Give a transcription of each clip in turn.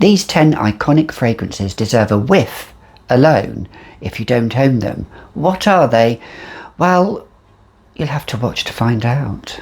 These 10 iconic fragrances deserve a whiff alone if you don't own them. What are they? Well, you'll have to watch to find out.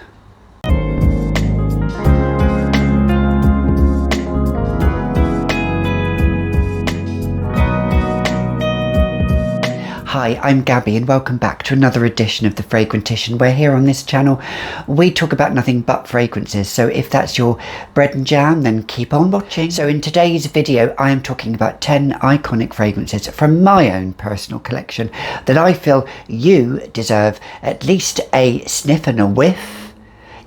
Hi, I'm Gabby and welcome back to another edition of The Fragrantician, where here on this channel we talk about nothing but fragrances, so if that's your bread and jam then keep on watching. So in today's video I am talking about 10 iconic fragrances from my own personal collection that I feel you deserve at least a sniff and a whiff.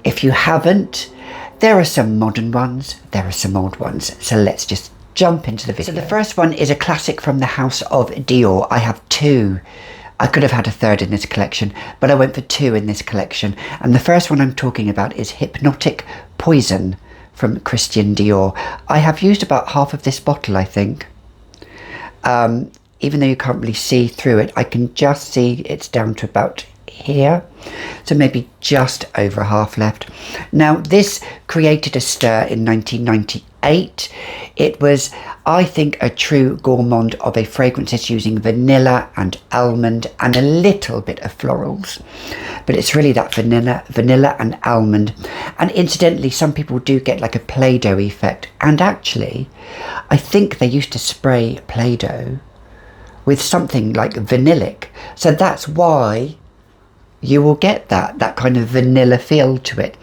If you haven't, there are some modern ones, there are some old ones, so let's just jump into the video. So the first one is a classic from the house of Dior. I have two. I could have had a third in this collection, but I went for two in this collection. And the first one I'm talking about is Hypnotic Poison from Christian Dior. I have used about half of this bottle, I think. Even though you can't really see through it, I can just see it's down to about here, so maybe just over half left. Now this created a stir in 1998. It was, I think, a true gourmand of a fragrance. It's using vanilla and almond and a little bit of florals, but it's really that vanilla and almond. And incidentally, some people do get like a Play-Doh effect, and actually I think they used to spray Play-Doh with something like vanillic, so that's why you will get that kind of vanilla feel to it.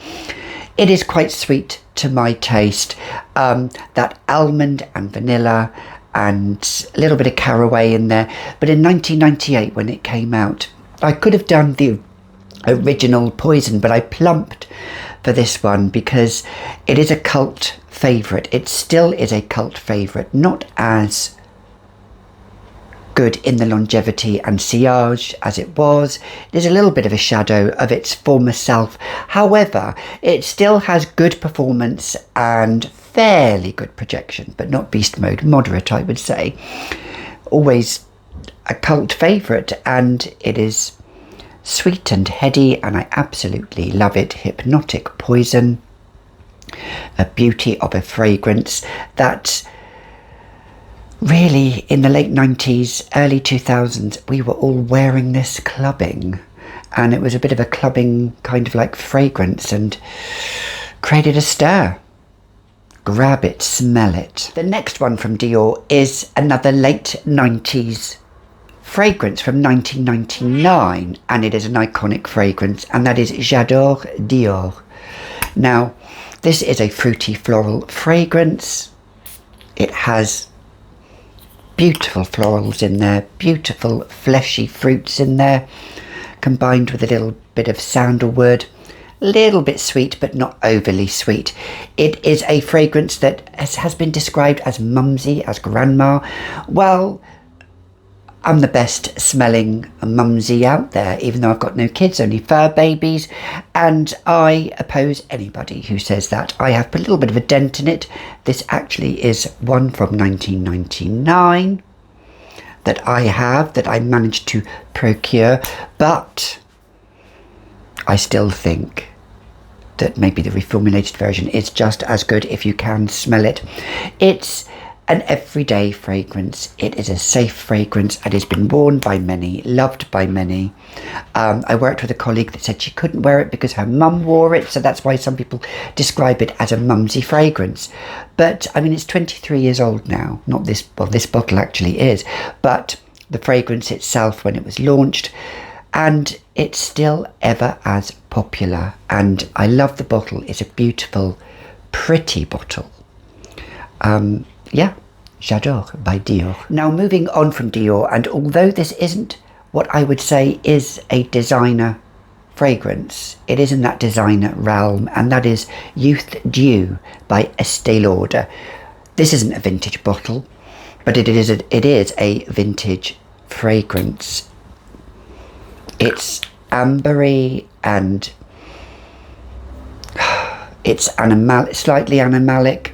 It is quite sweet to my taste, that almond and vanilla and a little bit of caraway in there. But in 1998 when it came out, I could have done the original Poison, but I plumped for this one because it is a cult favourite. It still is a cult favourite, not as good in the longevity and sillage as it was. There's a little bit of a shadow of its former self. However, it still has good performance and fairly good projection, but not beast mode, moderate I would say. Always a cult favourite, and it is sweet and heady and I absolutely love it. Hypnotic Poison, a beauty of a fragrance that really, in the late 90s, early 2000s, we were all wearing this clubbing, and it was a bit of a clubbing kind of like fragrance and created a stir. Grab it, smell it. The next one from Dior is another late 90s fragrance from 1999, and it is an iconic fragrance, and that is J'adore Dior. Now, this is a fruity floral fragrance. It has beautiful florals in there, beautiful fleshy fruits in there, combined with a little bit of sandalwood, a little bit sweet but not overly sweet. It is a fragrance that has been described as mumsy, as grandma. Well, I'm the best smelling mumsy out there, even though I've got no kids, only fur babies, and I oppose anybody who says that. I have put a little bit of a dent in it. This actually is one from 1999 that I managed to procure, but I still think that maybe the reformulated version is just as good if you can smell it. It's an everyday fragrance. It is a safe fragrance. It has been worn by many, loved by many. I worked with a colleague that said she couldn't wear it because her mum wore it, so that's why some people describe it as a mumsy fragrance. But I mean, it's 23 years old now. Not this, well, this bottle actually is, but the fragrance itself when it was launched, and it's still ever as popular. And I love the bottle. It's a beautiful, pretty bottle. Yeah, J'adore by Dior. Now moving on from Dior, and although this isn't what I would say is a designer fragrance, it is in that designer realm, and that is Youth Dew by Estee Lauder. This isn't a vintage bottle, but it is a vintage fragrance. It's ambery and it's slightly animalic,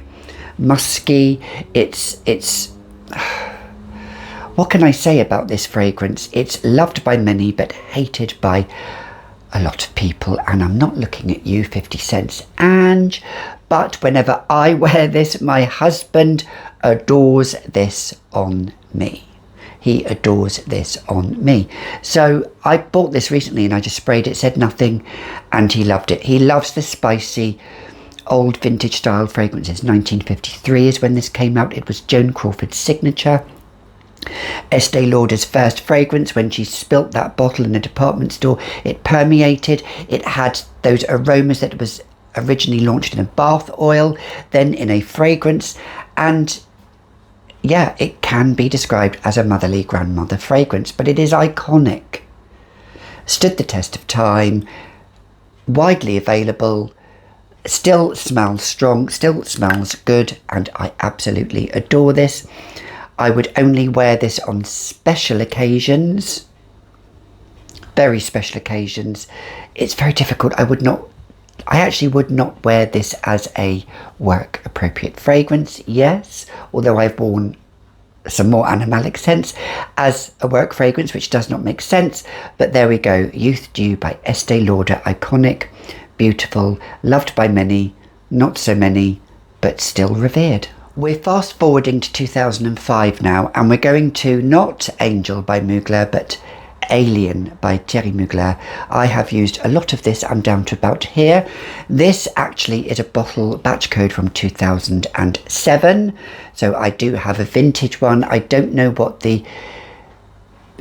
musky. It's what can I say about this fragrance? It's loved by many but hated by a lot of people, and I'm not looking at you, 50 cents, Ange, but whenever I wear this, my husband adores this on me. He adores this on me. So I bought this recently and I just sprayed it, said nothing, and he loved it. He loves the spicy old vintage style fragrances. 1953 is when this came out. It was Joan Crawford's signature. Estee Lauder's first fragrance. When she spilt that bottle in a department store, it permeated. It had those aromas that was originally launched in a bath oil, then in a fragrance, and yeah, it can be described as a motherly grandmother fragrance, but it is iconic. Stood the test of time, widely available, still smells strong, still smells good, and I absolutely adore this. I would only wear this on special occasions, very special occasions. It's very difficult. I actually would not wear this as a work appropriate fragrance, yes, although I've worn some more animalic scents as a work fragrance, which does not make sense. But there we go. Youth Dew by Estee Lauder. Iconic, beautiful, loved by many, not so many, but still revered. We're fast forwarding to 2005 now, and we're going to not Angel by Mugler, but Alien by Thierry Mugler. I have used a lot of this. I'm down to about here. This actually is a bottle batch code from 2007, so I do have a vintage one. I don't know what the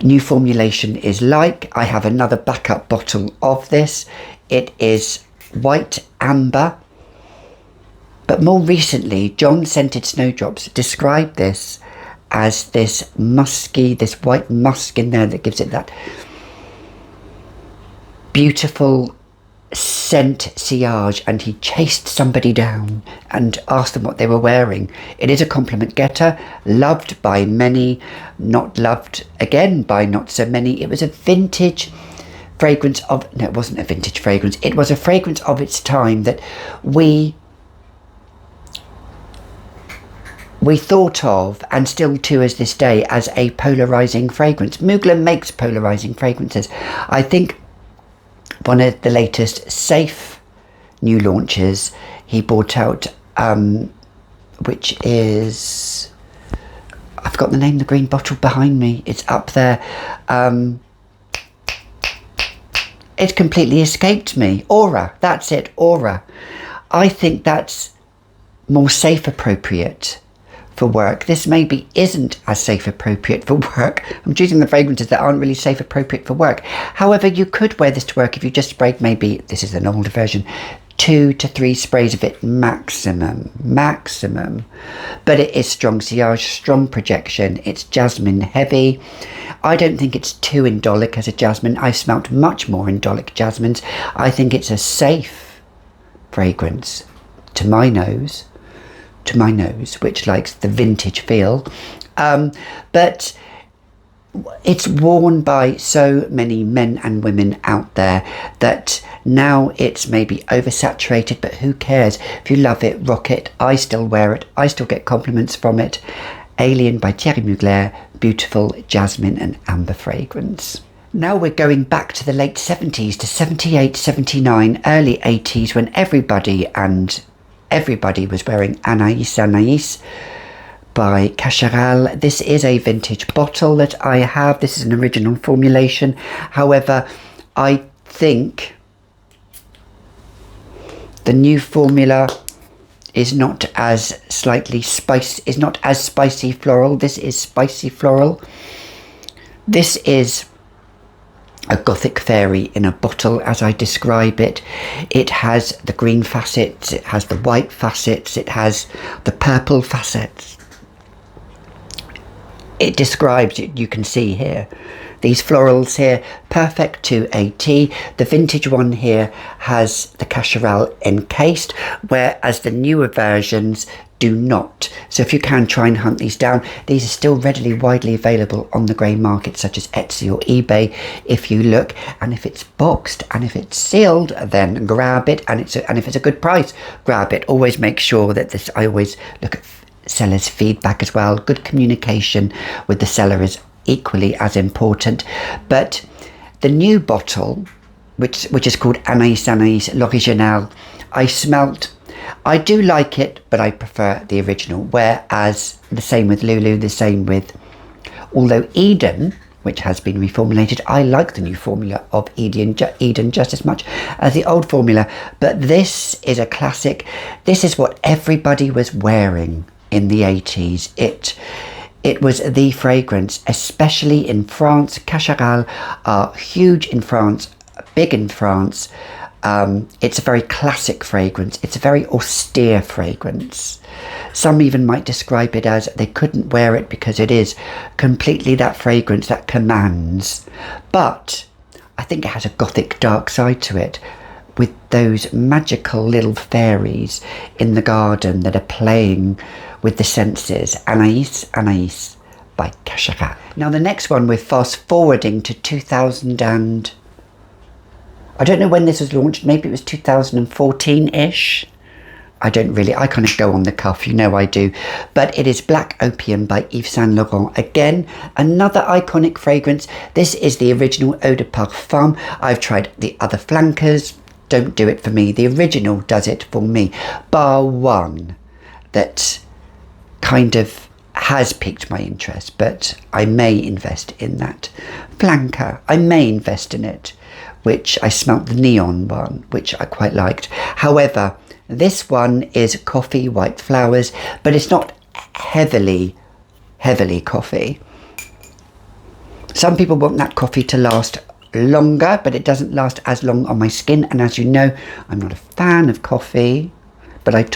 new formulation is like. I have another backup bottle of this. It is white amber, but more recently John Scented Snowdrops described this as this musky, this white musk in there that gives it that beautiful scent sillage, and he chased somebody down and asked them what they were wearing. It is a compliment getter, loved by many, not loved again by not so many. It was a vintage fragrance of, no, it wasn't a vintage fragrance, it was a fragrance of its time that we thought of, and still to as this day, as a polarising fragrance. Mugler makes polarising fragrances. I think one of the latest safe new launches he brought out, which is, I've got the name, the green bottle behind me, it's up there. It completely escaped me. Aura, that's it, Aura. I think that's more safe appropriate for work. This maybe isn't as safe appropriate for work. I'm choosing the fragrances that aren't really safe appropriate for work. However, you could wear this to work if you just sprayed, maybe, this is an older version, 2 to 3 sprays of it maximum. But it is strong sillage, strong projection. It's jasmine heavy. I don't think it's too indolic as a jasmine. I've smelt much more indolic jasmines. I think it's a safe fragrance to my nose, which likes the vintage feel, but it's worn by so many men and women out there that now it's maybe oversaturated, but who cares? If you love it, rock it. I still wear it. I still get compliments from it. Alien by Thierry Mugler, beautiful jasmine and amber fragrance. Now we're going back to the late 70s, to 78, 79, early 80s, when everybody was wearing Anais by Cacharel. This is a vintage bottle that I have. This is an original formulation. However, I think the new formula is not as spicy floral. This is spicy floral. This is a gothic fairy in a bottle, as I describe it. It has the green facets, it has the white facets, it has the purple facets. It describes it, you can see here, these florals here, perfect to a T. The vintage one here has the Cacharel encased, whereas the newer versions do not. So if you can, try and hunt these down. These are still readily widely available on the grey market, such as Etsy or eBay, if you look. And if it's boxed and if it's sealed, then grab it. And if it's a good price, grab it. Always make sure that this, I always look at seller's feedback as well. Good communication with the seller is equally as important. But the new bottle which is called Anais L'Original. I do like it, but I prefer the original, whereas the same with Lulu, the same with, although Eden, which has been reformulated, I like the new formula of Eden just as much as the old formula, but this is a classic. This is what everybody was wearing in the 80s. It was the fragrance, especially in France. Cacharel are huge in France, big in France. It's a very classic fragrance. It's a very austere fragrance. Some even might describe it as they couldn't wear it because it is completely that fragrance that commands. But I think it has a gothic dark side to it, with those magical little fairies in the garden that are playing with the senses. Anais by Cacharel. Now the next one, we're fast forwarding to 2000 and... I don't know when this was launched, maybe it was 2014-ish. I kind of go on the cuff, you know I do. But it is Black Opium by Yves Saint Laurent. Again, another iconic fragrance. This is the original Eau de Parfum. I've tried the other flankers, don't do it for me. The original does it for me. Bar one that kind of has piqued my interest, but I may invest in that flanker. I may invest in it, which I smelt the neon one, which I quite liked. However, this one is coffee, white flowers, but it's not heavily coffee. Some people want that coffee to last longer, but it doesn't last as long on my skin. And as you know, I'm not a fan of coffee, but I don't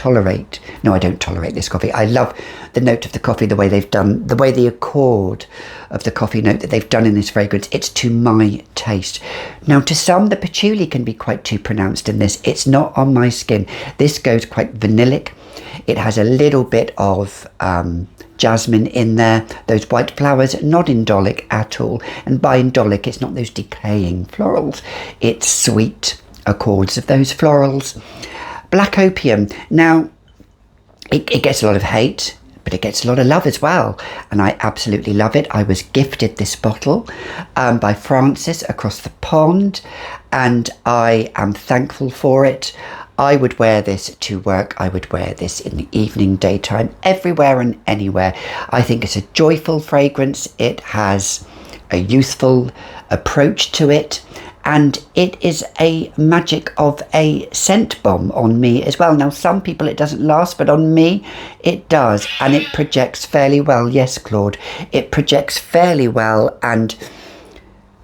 tolerate this coffee. I love the note of the coffee, the way the accord of the coffee note that they've done in this fragrance. It's to my taste. Now, to some, the patchouli can be quite too pronounced in this. It's not on my skin. This goes quite vanillic. It has a little bit of jasmine in there. Those white flowers, not indolic at all. And by indolic, it's not those decaying florals. It's sweet accords of those florals. Black Opium. Now, it gets a lot of hate, but it gets a lot of love as well. And I absolutely love it. I was gifted this bottle by Francis across the pond, and I am thankful for it. I would wear this to work. I would wear this in the evening, daytime, everywhere and anywhere. I think it's a joyful fragrance. It has a youthful approach to it. And it is a magic of a scent bomb on me as well. Now, some people it doesn't last, but on me it does. And it projects fairly well. Yes, Claude, it projects fairly well. And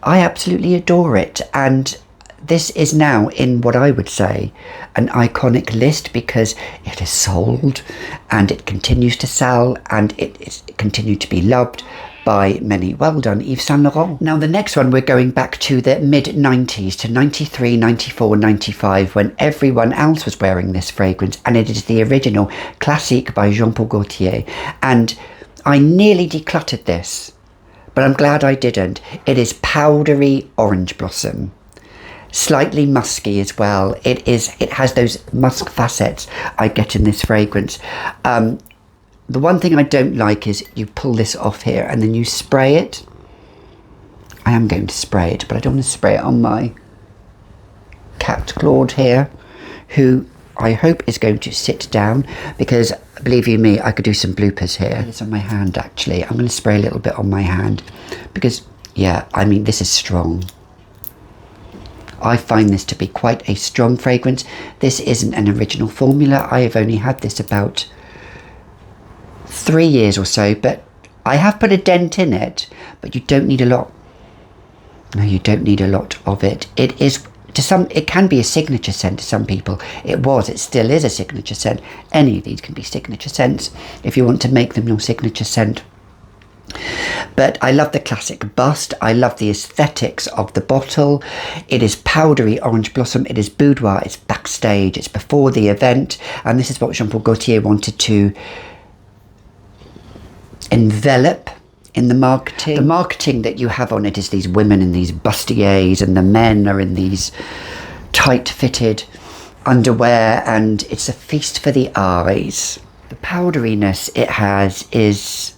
I absolutely adore it. And this is now in what I would say an iconic list, because it is sold and it continues to sell and it is continued to be loved by many. Well done, Yves Saint Laurent. Now the next one, we're going back to the mid-90s, to 93, 94, 95, when everyone else was wearing this fragrance, and it is the original Classique by Jean-Paul Gaultier. And I nearly decluttered this, but I'm glad I didn't. It is powdery orange blossom. Slightly musky as well. It has those musk facets I get in this fragrance. The one thing I don't like is you pull this off here and then you spray it. I am going to spray it, but I don't want to spray it on my cat Claude here, who I hope is going to sit down, because believe you me, I could do some bloopers here. It's on my hand actually. I'm going to spray a little bit on my hand because, yeah, I mean, this is strong. I find this to be quite a strong fragrance. This isn't an original formula. I have only had this about 3 years or so, but I have put a dent in it, but you don't need a lot. No, you don't need a lot of it. It is, to some, it can be a signature scent to some people. It still is a signature scent. Any of these can be signature scents if you want to make them your signature scent. But I love the classic bust. I love the aesthetics of the bottle. It is powdery orange blossom. It is boudoir. It's backstage. It's before the event. And this is what Jean-Paul Gaultier wanted to envelop in the marketing. The marketing that you have on it is these women in these bustiers, and the men are in these tight-fitted underwear, and it's a feast for the eyes. The powderiness it has is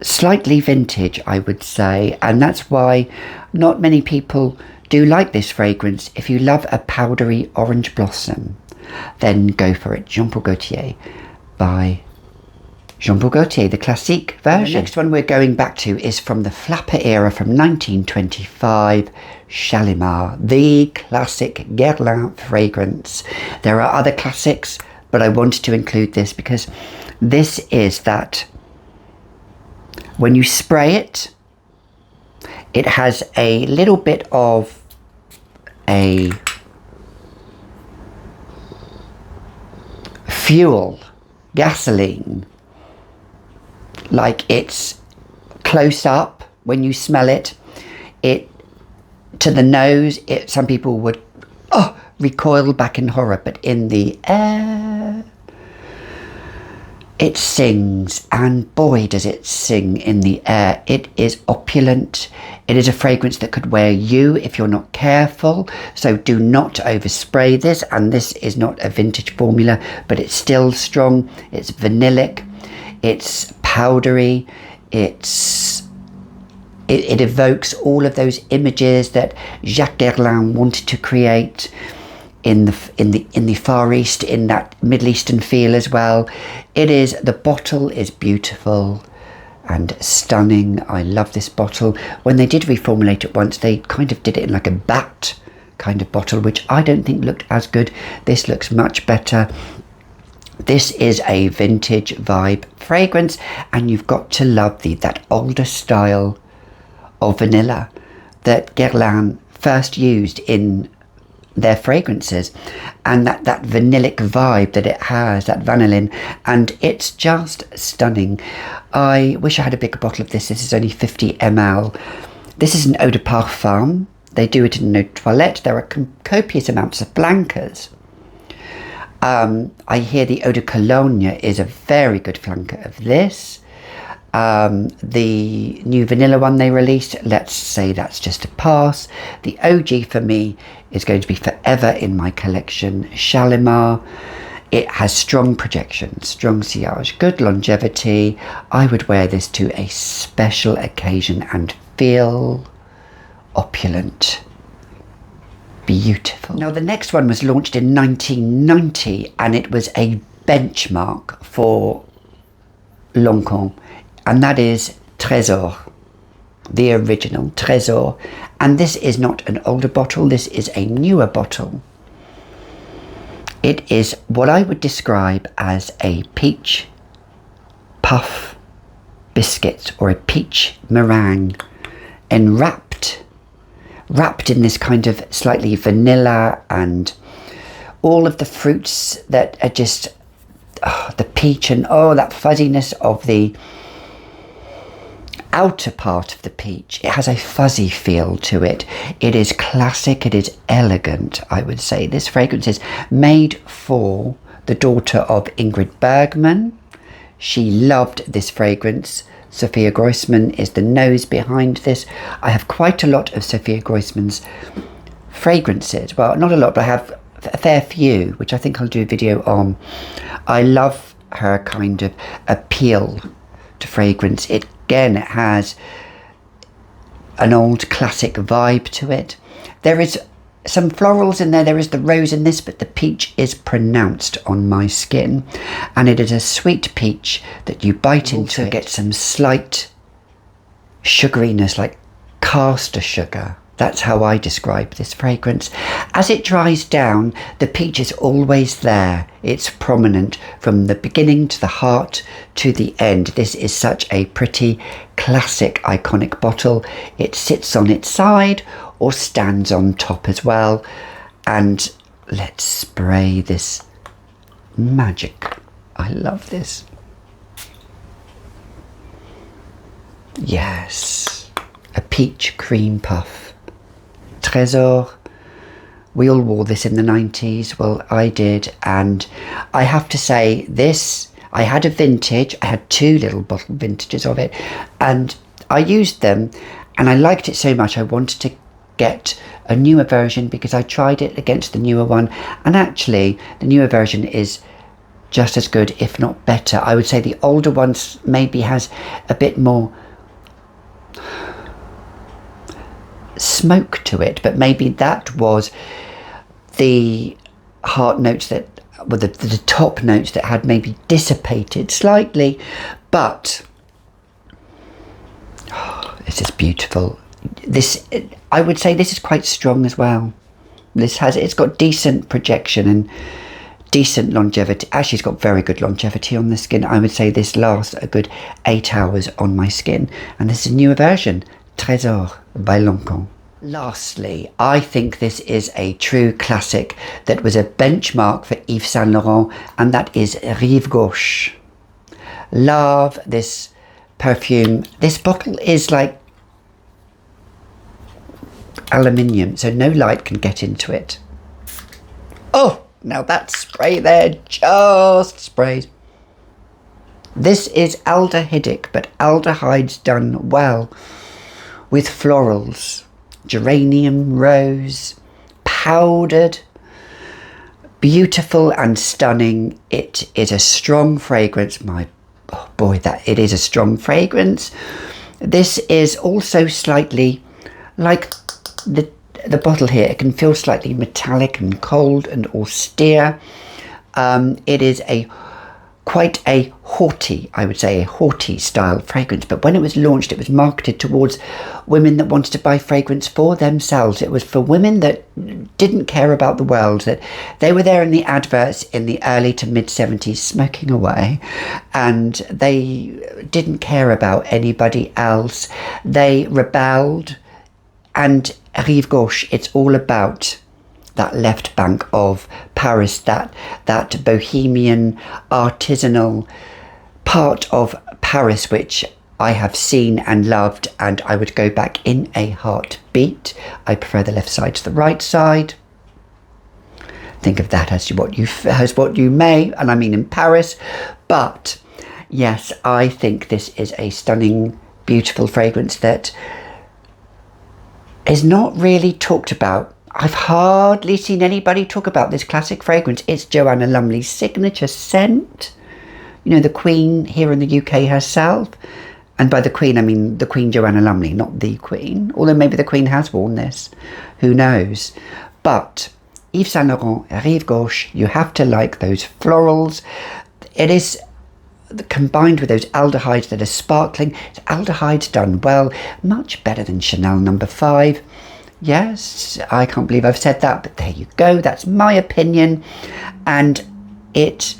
slightly vintage, I would say, and that's why not many people do like this fragrance. If you love a powdery orange blossom, then go for it. Jean Paul Gaultier by Jean Paul Gaultier, the classique version. The next one we're going back to is from the flapper era from 1925, Shalimar, the classic Guerlain fragrance. There are other classics, but I wanted to include this because this is that when you spray it, it has a little bit of a fuel, gasoline, like it's close up when you smell it. It to the nose, some people would recoil back in horror, but in the air it sings, and boy does it sing in the air. It is opulent. It is a fragrance that could wear you if you're not careful, so do not overspray this. And this is not a vintage formula, but it's still strong. It's vanillic, it's powdery, it evokes all of those images that Jacques Guerlain wanted to create in the Far East, in that Middle Eastern feel as well. The bottle is beautiful and stunning. I love this bottle. When they did reformulate it once, they kind of did it in like a bat kind of bottle, which I don't think looked as good. This looks much better. This is a vintage vibe fragrance, and you've got to love that older style of vanilla that Guerlain first used in their fragrances, and that vanillic vibe that it has, that vanillin, and it's just stunning. I wish I had a bigger bottle of this. This is only 50 ml. This is an eau de parfum. They do it in eau de toilette. There are copious amounts of blancas. I hear the eau de cologne is a very good flanker of this. The new vanilla one they released, let's say that's just a pass. The OG for me is going to be forever in my collection, Shalimar. It has strong projection, strong sillage, good longevity. I would wear this to a special occasion and feel opulent. Beautiful. Now the next one was launched in 1990, and it was a benchmark for Lancome, and that is Tresor, the original Tresor. And this is not an older bottle, this is a newer bottle. It is what I would describe as a peach puff biscuit or a peach meringue, wrapped in this kind of slightly vanilla and all of the fruits that are just the peach and that fuzziness of the outer part of the peach. It has a fuzzy feel to it. It is classic, it is elegant, I would say. This fragrance is made for the daughter of Ingrid Bergman. She loved this fragrance. Sophia Grossman is the nose behind this. I have quite a lot of Sophia Grossman's fragrances. Well, not a lot, but I have a fair few, which I think I'll do a video on. I love her kind of appeal to fragrance. It has an old classic vibe to it. There is some florals in there. There is the rose in this, but the peach is pronounced on my skin, and it is a sweet peach that you bite into. Get some slight sugariness, like caster sugar. That's how I describe this fragrance. As it dries down, the peach is always there. It's prominent from the beginning to the heart to the end. This is such a pretty, classic, iconic bottle. It sits on its side or stands on top as well. And let's spray this magic. I love this. Yes, a peach cream puff. Tresor. We all wore this in the 90s. Well, I did, and I have to say this, I had a vintage. I had two little bottle vintages of it, and I used them, and I liked it so much I wanted to get a newer version because I tried it against the newer one, and actually the newer version is just as good, if not better. I would say the older ones maybe has a bit more smoke to it, but maybe that was the heart notes that were the top notes that had maybe dissipated slightly. But this is beautiful. This, I would say, this is quite strong as well. It's got decent projection and decent longevity. Actually, it's got very good longevity on the skin. I would say this lasts a good 8 hours on my skin. And this is a newer version, Tresor by Lancome. Lastly, I think this is a true classic that was a benchmark for Yves Saint Laurent, and that is Rive Gauche. Love this perfume. This bottle is like aluminium, so no light can get into it. Oh, now that spray there just sprays. This is aldehydic, but aldehydes done well with florals. Geranium, rose, powdered, beautiful and stunning. It is a strong fragrance. Oh boy, that it is a strong fragrance. This is also slightly like the bottle here. It can feel slightly metallic and cold and austere. It is quite a haughty, I would say, a haughty style fragrance. But when it was launched, it was marketed towards women that wanted to buy fragrance for themselves. It was for women that didn't care about the world, that they were there in the adverts in the early to mid 70s smoking away, and they didn't care about anybody else. They rebelled. And Rive Gauche, it's all about that left bank of Paris, that bohemian, artisanal part of Paris, which I have seen and loved, and I would go back in a heartbeat. I prefer the left side to the right side. Think of that as what you may, and I mean in Paris. But yes, I think this is a stunning, beautiful fragrance that is not really talked about. I've hardly seen anybody talk about this classic fragrance. It's Joanna Lumley's signature scent. You know, the Queen here in the UK herself. And by the Queen, I mean the Queen Joanna Lumley, not the Queen. Although maybe the Queen has worn this. Who knows? But Yves Saint Laurent, Rive Gauche, you have to like those florals. It is combined with those aldehydes that are sparkling. It's aldehydes done well. Much better than Chanel No. 5. Yes, I can't believe I've said that, but there you go. That's my opinion. And it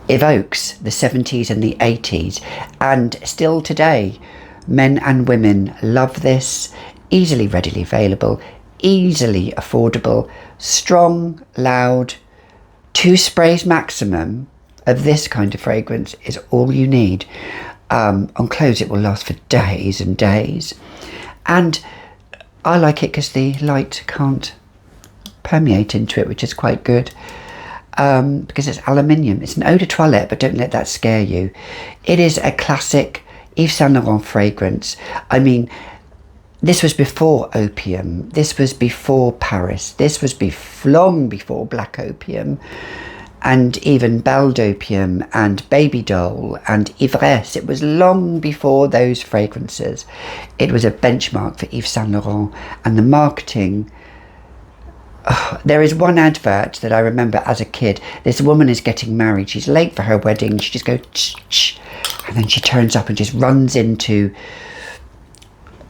evokes the 70s and the 80s. And still today, men and women love this. Easily, readily available. Easily affordable. Strong, loud. 2 sprays maximum of this kind of fragrance is all you need. On clothes, it will last for days and days. And I like it because the light can't permeate into it, which is quite good, because it's aluminium. It's an eau de toilette, but don't let that scare you. It is a classic Yves Saint Laurent fragrance. I mean, this was before Opium. This was before Paris. This was long before Black Opium, and even Belle d'Opium and Baby Doll and Ivresse. It was long before those fragrances. It was a benchmark for Yves Saint Laurent, and the marketing. Oh, there is one advert that I remember as a kid. This woman is getting married. She's late for her wedding. She just goes, shh, and then she turns up and just runs into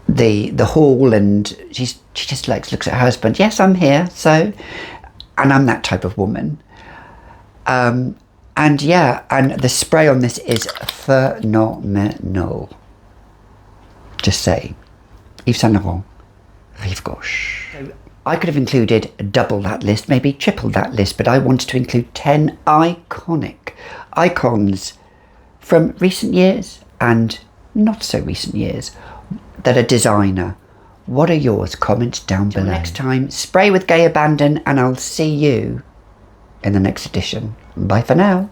the hall, and she just looks at her husband. Yes, I'm here. So, and I'm that type of woman. And yeah, and the spray on this is phenomenal. Just saying. Yves Saint Laurent, Rive Gauche. So I could have included double that list, maybe triple that list, but I wanted to include 10 iconic icons from recent years and not so recent years that are designer. What are yours? Comment down below. Next time, spray with gay abandon, and I'll see you in the next edition. Bye for now.